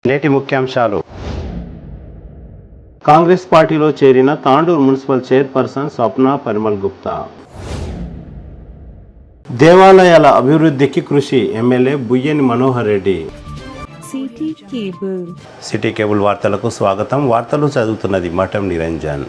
నేటి ముఖ్యాంశాలు. కాంగ్రెస్ పార్టీలో చేరిన తాండూరు మున్సిపల్ చైర్పర్సన్ స్వప్న పరిమల్ గుప్తా. దేవాలయాల అభివృద్ధికి కృషి MLA Buyyani Manohar Reddy. City cable వార్తలకు స్వాగతం. వార్తలు చదువుతున్నది మఠం నిరంజన్.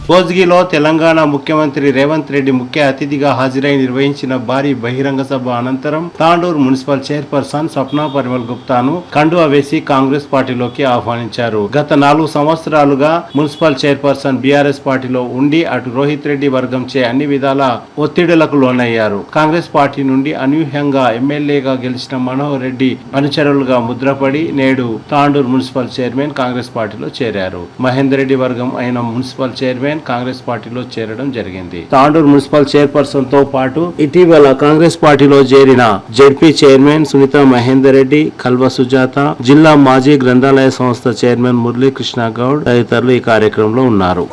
కోజ్గిలో తెలంగాణ ముఖ్యమంత్రి రేవంత్ రెడ్డి ముఖ్య అతిథిగా హాజరై నిర్వహించిన భారీ బహిరంగ సభ అనంతరం తాండూరు మున్సిపల్ చైర్పర్సన్ స్వప్న పరిమల్ గుప్తాను కండువా వేసి కాంగ్రెస్ పార్టీలోకి ఆహ్వానించారు. గత 4 సంవత్సరాలుగా మున్సిపల్ చైర్పర్సన్ బీఆర్ఎస్ పార్టీలో ఉండి అటు రోహిత్ రెడ్డి వర్గంచే అన్ని విధాల ఒత్తిడులకు లోనయ్యారు. కాంగ్రెస్ పార్టీ నుండి అనూహ్యంగా ఎమ్మెల్యేగా గెలిచిన మనోహర్ రెడ్డి అనుచరులుగా ముద్రపడి నేడు తాండూరు మున్సిపల్ చైర్మన్ కాంగ్రెస్ పార్టీలో చేరారు. మహేందర్ రెడ్డి వర్గం అయిన మున్సిపల్ చైర్మన్ కాంగ్రెస్ పార్టీలో చేరడం జరిగింది. తాండూరు మున్సిపల్ చైర్పర్సన్ తో పాటు ఇటీవల కాంగ్రెస్ పార్టీలో చేరిన జెడ్పీ చైర్మన్ సునీత మహేందర్ రెడ్డి, కల్వ సుజాత, జిల్లా మాజీ గ్రంథాలయ సంస్థ చైర్మన్ మురళీ కృష్ణ గౌడ్ తదితరులు ఈ కార్యక్రమంలో ఉన్నారు.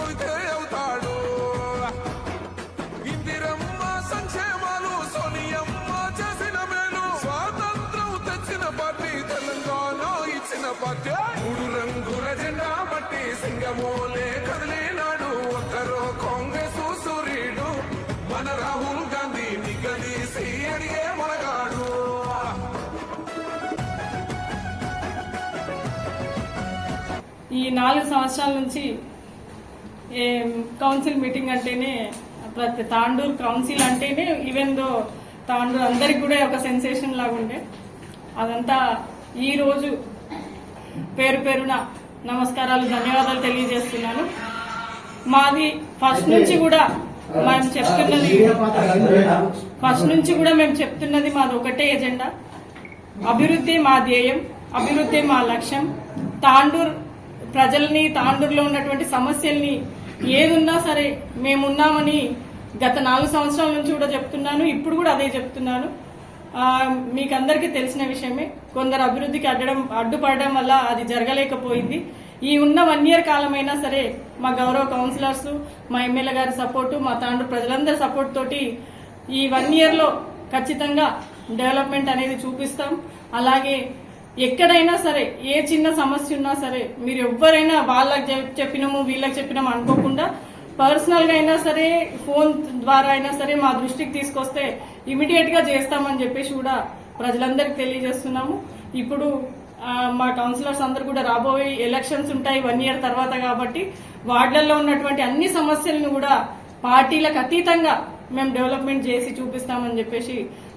ఈ 4 సంవత్సరాల నుంచి కౌన్సిల్ మీటింగ్ అంటేనే ప్రతి తాండూరు కౌన్సిల్ అంటేనే ఈవెన్ దో తాండూరు అందరికి కూడా ఒక సెన్సేషన్ లాగా ఉండే అదంతా ఈ రోజు పేరు పేరున నమస్కారాలు, ధన్యవాదాలు తెలియజేస్తున్నాను. మాది ఫస్ట్ నుంచి కూడా మేము చెప్తున్నది మాది ఒకటే ఎజెండా. అభివృద్ధి మా ధ్యేయం, అభివృద్ధి మా లక్ష్యం. తాండూరు ప్రజల్ని, తాండూరులో ఉన్నటువంటి సమస్యల్ని ఏదున్నా సరే మేమున్నామని గత 4 సంవత్సరాల నుంచి కూడా చెప్తున్నాను. ఇప్పుడు కూడా అదే చెప్తున్నాను. మీకు అందరికీ తెలిసిన విషయమే. కొందరు అభివృద్ధికి అడ్డుపడడం వల్ల అది జరగలేకపోయింది. ఈ ఉన్న 1 ఇయర్ కాలమైనా సరే మా గౌరవ కౌన్సిలర్స్, మా ఎమ్మెల్యే గారి సపోర్టు, మా తాండూరు ప్రజలందరి సపోర్ట్ తోటి ఈ 1 ఇయర్ లో ఖచ్చితంగా డెవలప్మెంట్ అనేది చూపిస్తాం. అలాగే ఎక్కడైనా సరే ఏ చిన్న సమస్య ఉన్నా సరే మీరు ఎవరైనా వాళ్ళకి చెప్పినాము వీళ్ళకి చెప్పినాము అనుకోకుండా పర్సనల్ గా అయినా సరే ఫోన్ ద్వారా అయినా సరే మా దృష్టికి తీసుకొస్తే ఇమీడియట్ గా చేస్తామని చెప్పేసి కూడా ప్రజలందరికీ తెలియజేస్తున్నాము. ఇప్పుడు మా కౌన్సిలర్స్ అందరు కూడా రాబోయే ఎలక్షన్స్ ఉంటాయి 1 ఇయర్ తర్వాత కాబట్టి వార్డులలో ఉన్నటువంటి అన్ని సమస్యలను కూడా పార్టీలకు అతీతంగా మేము డెవలప్మెంట్ చేసి చూపిస్తామని చెప్పేసి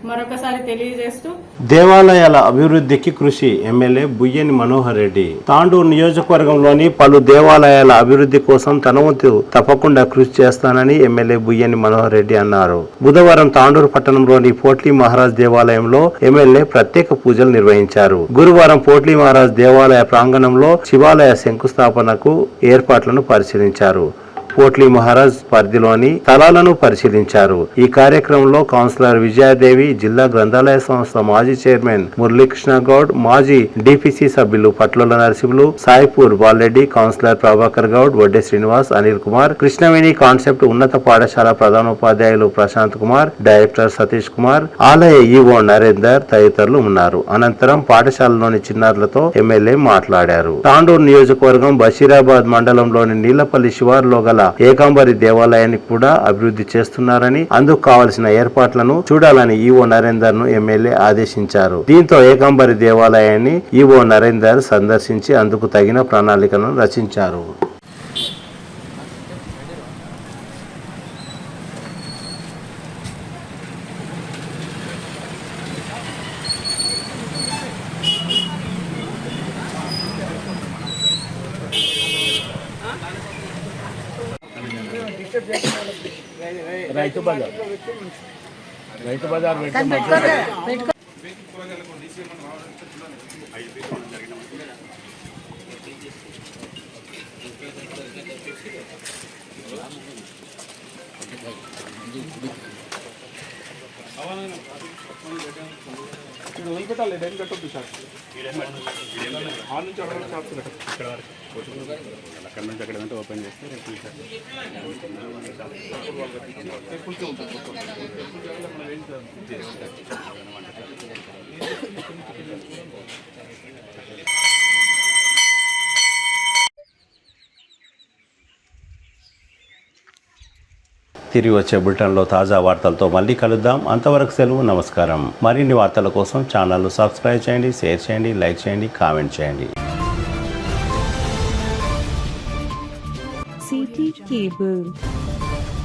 మరొకసారి తెలియజేస్తూ, దేవాలయాల అభివృద్ధికి కృషి ఎమ్మెల్యే బుయ్యని మనోహర్ రెడ్డి. తాండూరు నియోజకవర్గంలోని పలు దేవాలయాల అభివృద్ధి కోసం తన వంతు తప్పకుండా కృషి చేస్తానని ఎమ్మెల్యే బుయ్యని మనోహర్ రెడ్డి అన్నారు. బుధవారం తాండూరు పట్టణంలోని పోట్లీ మహారాజ్ దేవాలయంలో ఎమ్మెల్యే ప్రత్యేక పూజలు నిర్వహించారు. గురువారం పోట్లీ మహారాజ్ దేవాలయ ప్రాంగణంలో శివాలయ శంకుస్థాపనకు ఏర్పాట్లను పరిశీలించారు. పోట్లీ మహారాజ్ పరిధిలోని స్థలాలను పరిశీలించారు. ఈ కార్యక్రమంలో కౌన్సిలర్ విజయాదేవి, జిల్లా గ్రంథాలయ సంస్థ మాజీ చైర్మన్ మురళీకృష్ణ గౌడ్, మాజీ డిపిసి సభ్యులు పట్ల నరసింహులు, సాయిపూర్ బాలరెడ్డి, కౌన్సిలర్ ప్రభాకర్ గౌడ్, వడ్డే శ్రీనివాస్, అనిల్ కుమార్, కృష్ణవేణి కాన్సెప్ట్ ఉన్నత పాఠశాల ప్రధానోపాధ్యాయులు ప్రశాంత్ కుమార్, డైరెక్టర్ సతీష్ కుమార్, ఆలయ ఈవో నరేందర్ తదితరులు ఉన్నారు. అనంతరం పాఠశాలలోని చిన్నారులతో ఎమ్మెల్యే మాట్లాడారు. తాండూరు నియోజకవర్గం బషీరాబాద్ మండలంలోని నీలపల్లి శివారులో గల ఏకాంబరి దేవాలయాన్ని కూడా అభివృద్ధి చేస్తున్నారని, అందుకు కావలసిన ఏర్పాట్లను చూడాలని ఈవో నరేందర్ ను ఎమ్మెల్యే ఆదేశించారు. దీంతో ఏకాంబరి దేవాలయాన్ని ఈవో నరేందర్ సందర్శించి అందుకు తగిన ప్రణాళికలను రచించారు. రైతు బజార్ ఇక్కడ వదిలిపెట్టాలి, డైన్ కట్టొద్దు సార్. ఆ నుంచి అక్కడ షాప్స్ ఇక్కడ అక్కడ నుంచి అక్కడ అంటే ఓపెన్ చేస్తే తిరిగి వచ్చే బులెటిన్లో తాజా వార్తలతో మళ్ళీ కలుద్దాం. అంతవరకు సెలవు, నమస్కారం. మరిన్ని వార్తల కోసం ఛానల్ను సబ్స్క్రైబ్ చేయండి, షేర్ చేయండి, లైక్ చేయండి, కామెంట్ చేయండి. CT Cable.